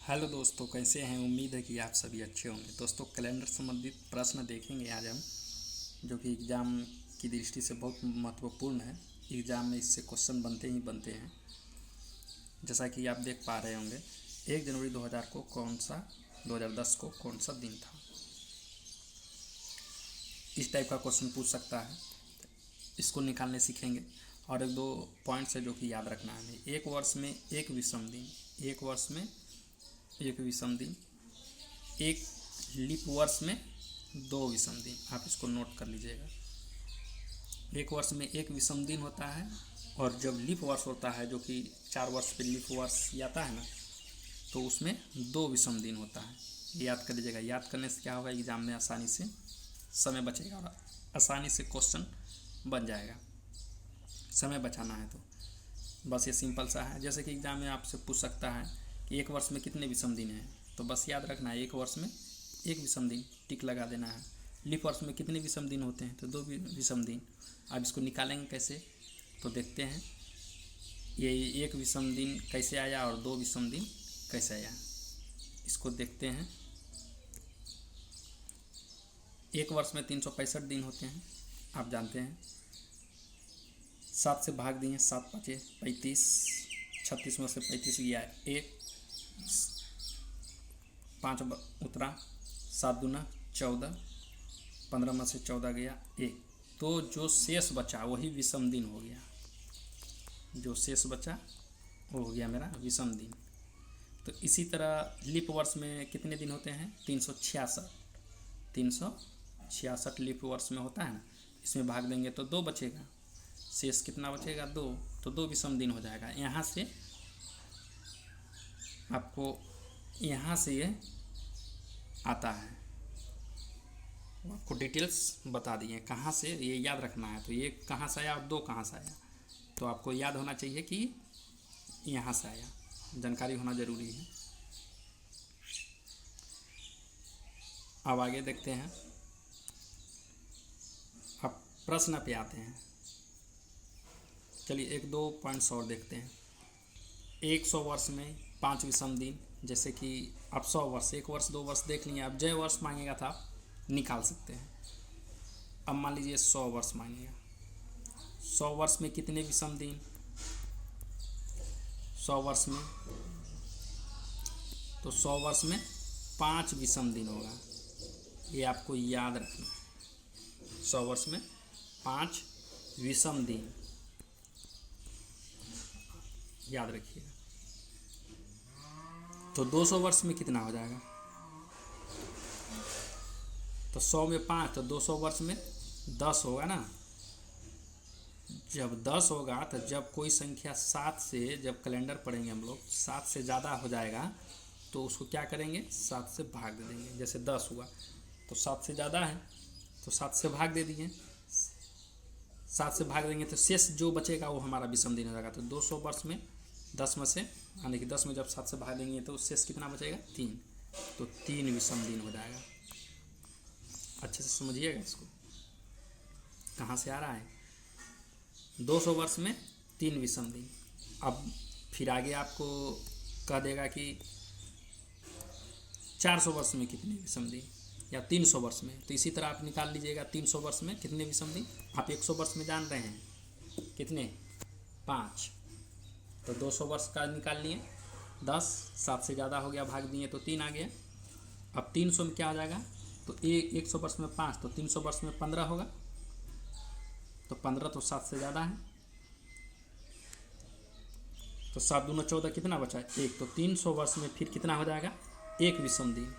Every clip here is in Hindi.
हेलो दोस्तों, कैसे हैं। उम्मीद है कि आप सभी अच्छे होंगे। दोस्तों, कैलेंडर संबंधित प्रश्न देखेंगे आज हम, जो कि एग्ज़ाम की दृष्टि से बहुत महत्वपूर्ण है। एग्ज़ाम में इससे क्वेश्चन बनते ही बनते हैं। जैसा कि आप देख पा रहे होंगे, 1 जनवरी 2010 को कौन सा दिन था। इस टाइप का क्वेश्चन पूछ सकता है, इसको निकालने सीखेंगे। और एक दो पॉइंट्स है जो कि याद रखना है हमें। एक वर्ष में एक विषम दिन, एक वर्ष में एक विषम दिन, एक लीप वर्ष में 2 विषम दिन। आप इसको नोट कर लीजिएगा। एक वर्ष में एक विषम दिन होता है, और जब लीप वर्ष होता है, जो कि 4 वर्ष पे लीप वर्ष आता है ना, तो उसमें 2 विषम दिन होता है। ये याद कर लीजिएगा। याद करने से क्या होगा, एग्जाम में आसानी से समय बचेगा और आसानी से क्वेश्चन बन जाएगा। समय बचाना है तो बस ये सिंपल सा है। जैसे कि एग्जाम में आपसे पूछ सकता है कि एक वर्ष में कितने विषम दिन हैं, तो बस याद रखना है एक वर्ष में एक विषम दिन, टिक लगा देना है। लीप वर्ष में कितने विषम दिन होते हैं, तो 2 विषम दिन। अब इसको निकालेंगे कैसे, तो देखते हैं ये एक विषम दिन कैसे आया और 2 विषम दिन कैसे आया, इसको देखते हैं। एक वर्ष में 365 दिन होते हैं, आप जानते हैं। 7 से भाग दिए, 7 × 5 = 35, 36 में से 35 गया 1, 5 उतरा, 7 दूना 14, 15 में से 14 गया 1, तो जो शेष बचा वही विषम दिन हो गया। जो शेष बचा वो हो गया मेरा विषम दिन। तो इसी तरह लीप वर्ष में कितने दिन होते हैं, 366 लीप वर्ष में होता है ना। इसमें भाग देंगे तो 2 बचेगा, शेष कितना बचेगा 2, तो 2 विषम दिन हो जाएगा। यहाँ से आपको ये आता है, आपको डिटेल्स बता दिए कहाँ से ये याद रखना है। तो ये कहाँ से आया और 2 कहाँ से आया, तो आपको याद होना चाहिए कि यहाँ से आया, जानकारी होना ज़रूरी है। अब आगे देखते हैं। अब प्रश्न पे आते हैं। चलिए 1-2 पॉइंट्स और देखते हैं। 100 वर्ष में 5 विषम दिन, जैसे कि अब 100 वर्ष, 1 वर्ष 2 वर्ष देख लिए। अब जय वर्ष मांगेगा था, आप निकाल सकते हैं। अब मान लीजिए 100 वर्ष मांगेगा। 100 वर्ष में कितने विषम दिन, 100 वर्ष में, तो 100 वर्ष में 5 विषम दिन होगा। ये आपको याद रखना है। 100 वर्ष में 5 विषम दिन याद रखिएगा। तो 200 वर्ष में कितना हो जाएगा, तो 100 में 5, तो 200 वर्ष में 10 होगा ना। जब 10 होगा, तो जब कोई संख्या 7 से, जब कैलेंडर पढ़ेंगे हम लोग, 7 से ज़्यादा हो जाएगा तो उसको क्या करेंगे, 7 से भाग दे देंगे। जैसे 10 हुआ तो 7 से ज़्यादा है तो 7 से भाग दे दिए। 7 से भाग देंगे तो शेष जो बचेगा वो हमारा विषम दिन हो जाएगा। तो 200 वर्ष में 10 में से, यानी कि 10 में जब 7 से भाग देंगे तो शेष कितना बचेगा, 3, तो 3 विषम दिन हो जाएगा। अच्छे से समझिएगा इसको, कहाँ से आ रहा है। 200 वर्ष में 3 विषम दिन। अब फिर आगे आपको कह देगा कि 400 वर्ष में कितने विषम दिन, या 300 वर्ष में, तो इसी तरह आप निकाल लीजिएगा 300 वर्ष में कितने विषम दिन। आप 100 वर्ष में जान रहे हैं कितने, 5, तो 200 वर्ष का निकाल लिए, 10, 7 से ज़्यादा हो गया, भाग दिए तो 3 आ गया। अब 300 में क्या हो जाएगा, तो 100 वर्ष में 5, तो 300 वर्ष में 15 होगा, तो 15 तो 7 से ज़्यादा है, तो 7 दूना 14, कितना बचा 1, तो 300 वर्ष में फिर कितना हो जाएगा, 1 विषम दिन।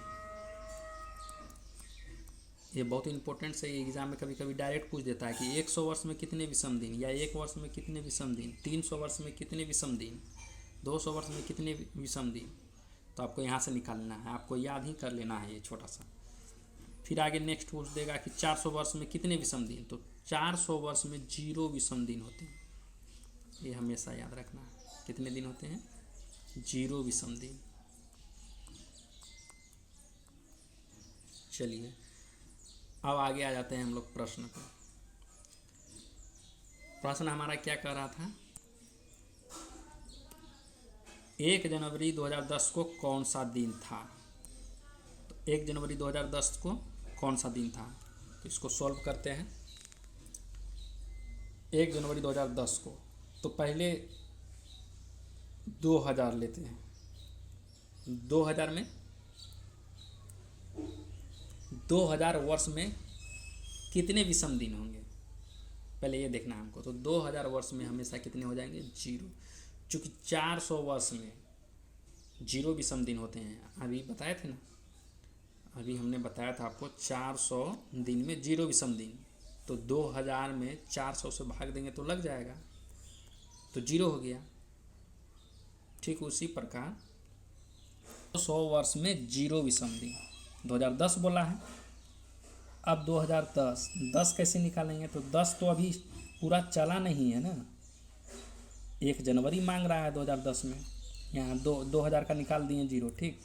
ये बहुत इंपॉर्टेंट है। एग्जाम में कभी कभी डायरेक्ट पूछ देता है कि 100 वर्ष में कितने विषम दिन, या 1 वर्ष में कितने विषम दिन, 300 वर्ष में कितने विषम दिन, 200 वर्ष में कितने विषम दिन। तो आपको यहाँ से निकालना है, आपको याद ही कर लेना है ये छोटा सा। फिर आगे नेक्स्ट पूछ देगा कि 400 वर्ष में कितने विषम दिन, तो 400 वर्ष में 0 विषम दिन होते हैं। ये हमेशा याद रखना है, कितने दिन होते हैं, 0 विषम दिन। चलिए अब आगे आ जाते हैं हम लोग प्रश्न पर। प्रश्न हमारा क्या कह रहा था, 1 जनवरी 2010 को कौन सा दिन था? तो 1 जनवरी 2010 को कौन सा दिन था? तो इसको सॉल्व करते हैं। 1 जनवरी 2010 को, तो पहले 2000 लेते हैं। 2000 में 2000 वर्ष में कितने विषम दिन होंगे, पहले ये देखना है हमको। तो 2000 वर्ष में हमेशा कितने हो जाएंगे? 0। चूँकि 400 वर्ष में 0 विषम दिन होते हैं, अभी बताए थे ना, अभी हमने बताया था आपको 400 दिन में 0 विषम दिन। तो 2000 में 400 से भाग देंगे तो लग जाएगा, तो 0 हो गया। ठीक उसी प्रकार 100 वर्ष में 0 विषम दिन, 2010 बोला है। अब 2010, 10 कैसे निकालेंगे? तो 10 तो अभी पूरा चला नहीं है ना, 1 जनवरी मांग रहा है 2010 में, यहाँ 2000 का निकाल दिए 0। ठीक,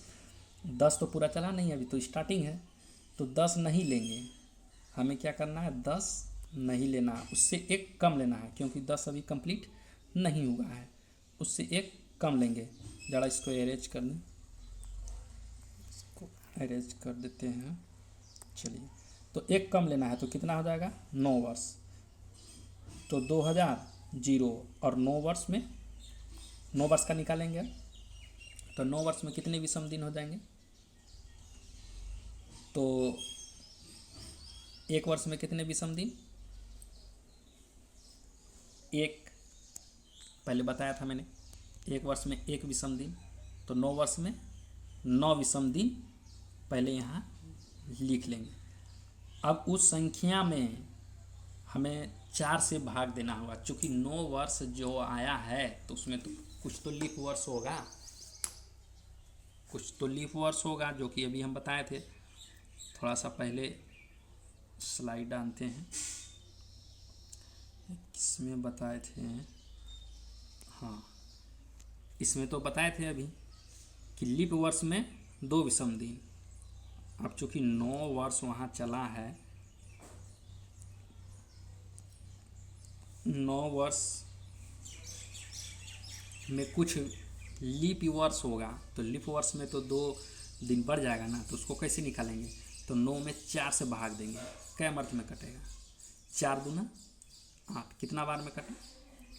10 तो पूरा चला नहीं है, अभी तो स्टार्टिंग है, तो 10 नहीं लेंगे। हमें क्या करना है? 10 नहीं लेना, उससे एक कम लेना है, क्योंकि 10 अभी कंप्लीट नहीं हुआ है, उससे एक कम लेंगे। ज़रा इसको एरेज कर दें, इसको एरेज कर देते हैं। चलिए, तो एक कम लेना है, तो कितना हो जाएगा? 9 वर्ष। तो 2000 0 और 9 वर्ष में 9 वर्ष का निकालेंगे, तो 9 वर्ष में कितने विषम दिन हो जाएंगे? तो 1 वर्ष में कितने विषम दिन? 1, पहले बताया था मैंने, 1 वर्ष में 1 विषम दिन, तो 9 वर्ष में 9 विषम दिन पहले यहाँ लिख लेंगे। अब उस संख्या में हमें 4 से भाग देना होगा, चूँकि 9 वर्ष जो आया है तो उसमें तो कुछ तो लीप वर्ष होगा, कुछ तो लीप वर्ष होगा, जो कि अभी हम बताए थे। थोड़ा सा पहले स्लाइड डालते हैं, किसमें बताए थे? हाँ, इसमें तो बताए थे अभी कि लीप वर्ष में 2 विषम दिन। अब चूँकि 9 वर्ष वहाँ चला है, 9 वर्ष में कुछ लीप वर्ष होगा, तो लीप वर्ष में तो 2 दिन बढ़ जाएगा ना, तो उसको कैसे निकालेंगे? तो 9 में 4 से भाग देंगे। क्या अर्थ में कटेगा? 4 दूना 8, कितना बार में कटे?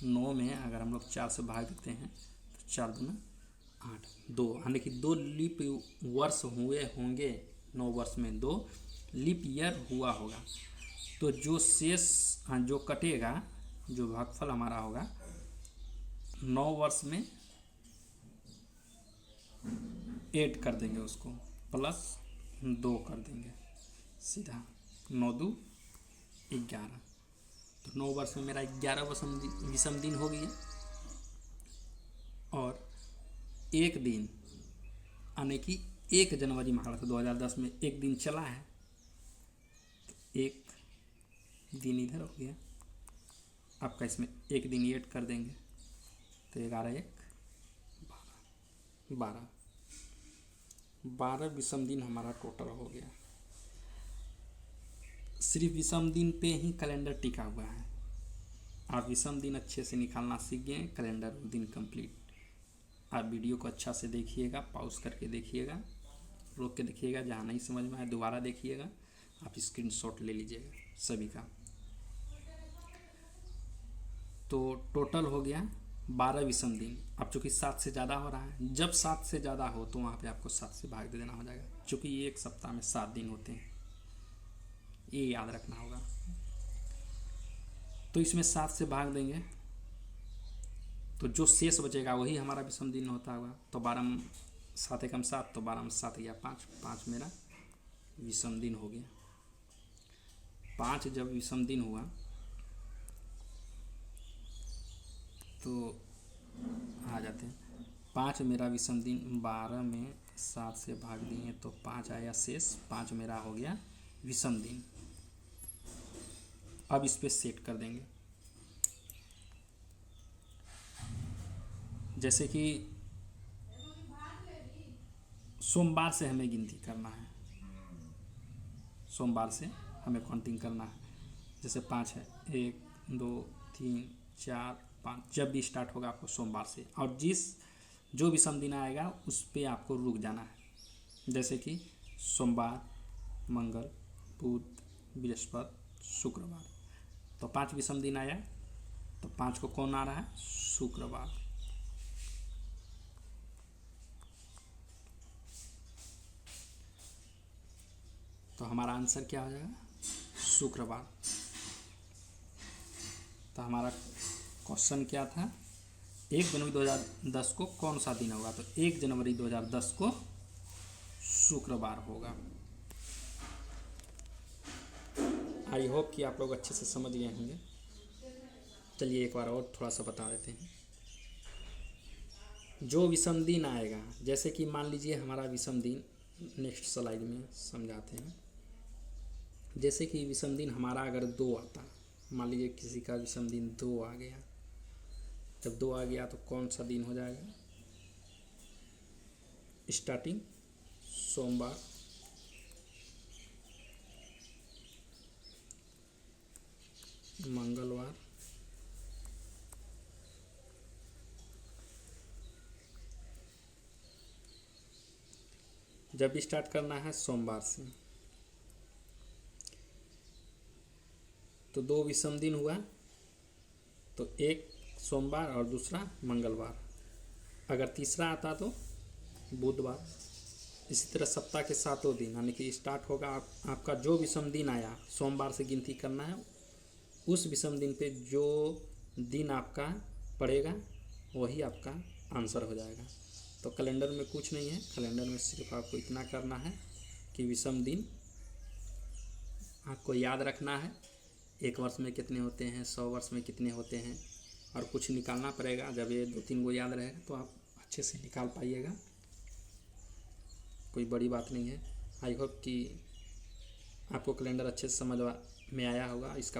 9 में अगर हम लोग 4 से भाग देते हैं तो 4 दूना 8, 2, यानी कि 2 लीप वर्ष हुए होंगे। 9 वर्ष में 2 लीप ईयर हुआ होगा, तो जो शेष जो कटेगा, जो भागफल हमारा होगा 9 वर्ष में ऐड कर देंगे, उसको प्लस 2 कर देंगे, सीधा 9 2 11। तो 9 वर्ष में मेरा 11 विषम दिन हो गया। और एक दिन, यानी कि 1 जनवरी मांगा था 2010 में, एक दिन चला है, तो एक दिन इधर हो गया। आपका इसमें एक दिन ऐड कर देंगे, तो 11 1 12, 12 विषम दिन हमारा टोटल हो गया। सिर्फ विषम दिन पे ही कैलेंडर टिका हुआ है। आप विषम दिन अच्छे से निकालना सीख गए, कैलेंडर दिन कंप्लीट। आप वीडियो को अच्छा से देखिएगा, पॉज करके देखिएगा, रोक के देखिएगा, जहाँ नहीं समझ में आए दोबारा देखिएगा, आप स्क्रीनशॉट ले लीजिएगा सभी का। तो टोटल हो गया 12 विषम दिन। अब चूँकि 7 से ज़्यादा हो रहा है, जब 7 से ज़्यादा हो तो वहाँ पे आपको 7 से भाग दे देना हो जाएगा, चूँकि एक सप्ताह में 7 दिन होते हैं, ये याद रखना होगा। तो इसमें 7 से भाग देंगे तो जो शेष बचेगा वही हमारा विषम दिन होता होगा। तो 12 7 एकम 7, तो 12 में 7 गया 5, 5 मेरा विषम दिन हो गया। 5 जब विषम दिन हुआ तो आ जाते हैं, 5 मेरा विषम दिन, 12 में 7 से भाग दिए तो 5 आया शेष, 5 मेरा हो गया विषम दिन। अब इस पे सेट कर देंगे, जैसे कि सोमवार से हमें गिनती करना है, सोमवार से हमें काउंटिंग करना है। जैसे 5 है, 1 2 3 4 5, जब भी स्टार्ट होगा आपको सोमवार से। और जिस जो विषम दिन आएगा उस पे आपको रुक जाना है। जैसे कि सोमवार, मंगल, बुध, बृहस्पति, शुक्रवार। तो 5 विषम दिन आया, तो 5 को कौन आ रहा है? शुक्रवार। तो हमारा आंसर क्या हो जाएगा? शुक्रवार। तो हमारा क्वेश्चन क्या था? 1 जनवरी 2010 को कौन सा दिन होगा? तो 1 जनवरी 2010 को शुक्रवार होगा। आई होप कि आप लोग अच्छे से समझ गए होंगे। चलिए एक बार और थोड़ा सा बता देते हैं। जो विषम दिन आएगा, जैसे कि मान लीजिए हमारा विषम दिन, नेक्स्ट स्लाइड में समझाते हैं। जैसे कि विषम दिन हमारा अगर 2 आता, मान लीजिए किसी का विषम दिन 2 आ गया, जब 2 आ गया तो कौन सा दिन हो जाएगा? स्टार्टिंग सोमवार, मंगलवार, जब भी स्टार्ट करना है सोमवार से, तो 2 विषम दिन हुआ, तो एक सोमवार और दूसरा मंगलवार। अगर तीसरा आता तो बुधवार। इसी तरह सप्ताह के 7 दिन, यानी कि स्टार्ट होगा आपका जो विषम दिन आया, सोमवार से गिनती करना है। उस विषम दिन पे जो दिन आपका पड़ेगा वही आपका आंसर हो जाएगा। तो कैलेंडर में कुछ नहीं है, कैलेंडर में सिर्फ आपको इतना करना है कि विषम दिन आपको याद रखना है। 1 वर्ष में कितने होते हैं, 100 वर्ष में कितने होते हैं, और कुछ निकालना पड़ेगा। जब ये 2-3 को याद रहेगा तो आप अच्छे से निकाल पाइएगा, कोई बड़ी बात नहीं है। आई होप कि आपको कैलेंडर अच्छे से समझ में आया होगा। इसका